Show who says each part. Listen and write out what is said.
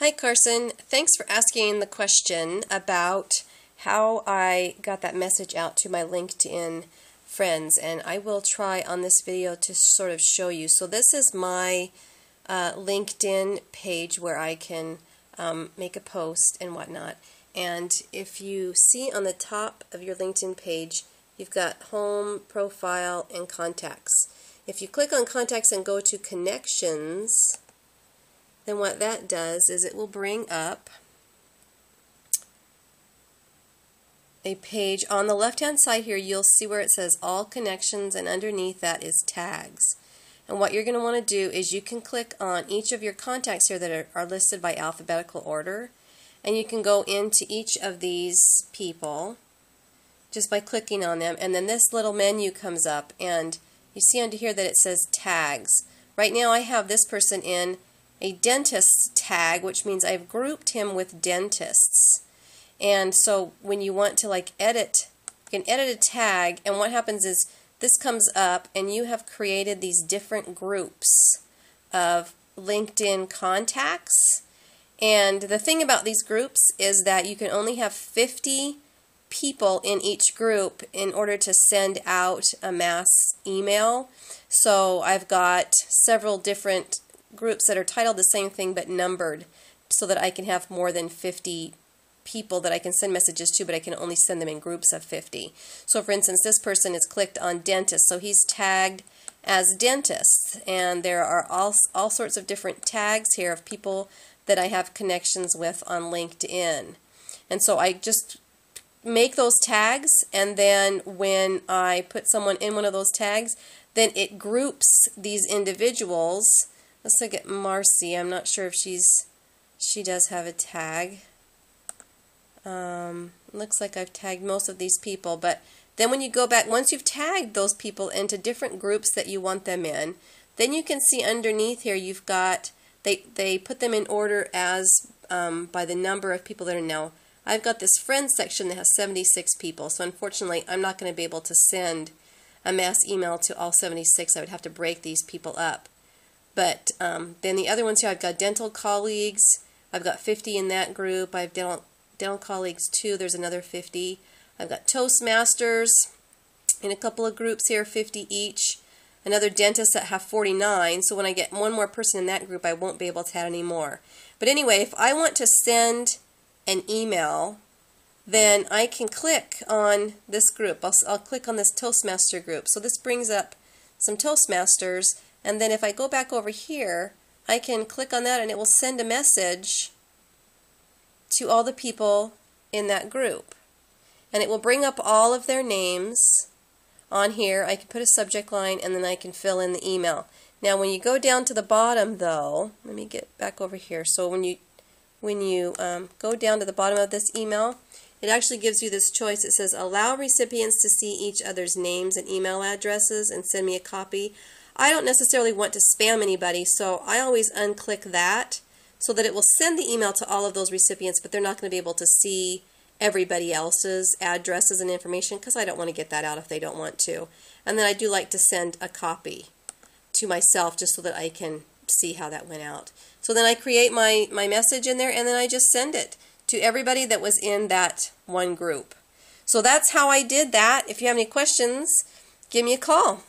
Speaker 1: Hi Carson, thanks for asking the question about how I got that message out to my LinkedIn friends, and I will try on this video to sort of show you. So this is my LinkedIn page where I can make a post and whatnot, and if you see on the top of your LinkedIn page you've got home, profile, and contacts. If you click on contacts and go to connections, then what that does is it will bring up a page. On the left hand side here you'll see where it says all connections, and underneath that is tags. And what you're going to want to do is you can click on each of your contacts here that are listed by alphabetical order, and you can go into each of these people just by clicking on them, and then this little menu comes up and you see under here that it says tags. Right now I have this person in a dentist tag, which means I've grouped him with dentists. And so when you want to edit, you can edit a tag, and what happens is this comes up and you have created these different groups of LinkedIn contacts. And the thing about these groups is that you can only have 50 people in each group in order to send out a mass email. So I've got several different groups that are titled the same thing but numbered so that I can have more than 50 people that I can send messages to, but I can only send them in groups of 50. So for instance, this person is clicked on dentist, so he's tagged as dentist, and there are all sorts of different tags here of people that I have connections with on LinkedIn. And so I just make those tags, and then when I put someone in one of those tags, then it groups these individuals. Let's look at Marcy. I'm not sure if she does have a tag. Looks like I've tagged most of these people, but then when you go back, once you've tagged those people into different groups that you want them in, then you can see underneath here you've got, they put them in order as by the number of people that are now. I've got this friends section that has 76 people, so unfortunately I'm not going to be able to send a mass email to all 76. I would have to break these people up. But then the other ones here, I've got dental colleagues. I've got 50 in that group. I have dental colleagues too. There's another 50. I've got Toastmasters in a couple of groups here, 50 each. Another dentist that have 49. So when I get one more person in that group, I won't be able to add any more. But anyway, if I want to send an email, then I can click on this group. I'll click on this Toastmaster group. So this brings up some Toastmasters. And then if I go back over here, I can click on that and it will send a message to all the people in that group. And it will bring up all of their names on here. I can put a subject line and then I can fill in the email. Now when you go down to the bottom though, let me get back over here. So when you go down to the bottom of this email, it actually gives you this choice. It says allow recipients to see each other's names and email addresses and send me a copy. I don't necessarily want to spam anybody, so I always unclick that so that it will send the email to all of those recipients, but they're not going to be able to see everybody else's addresses and information because I don't want to get that out if they don't want to. And then I do like to send a copy to myself just so that I can see how that went out. So then I create my message in there, and then I just send it to everybody that was in that one group. So that's how I did that. If you have any questions, give me a call.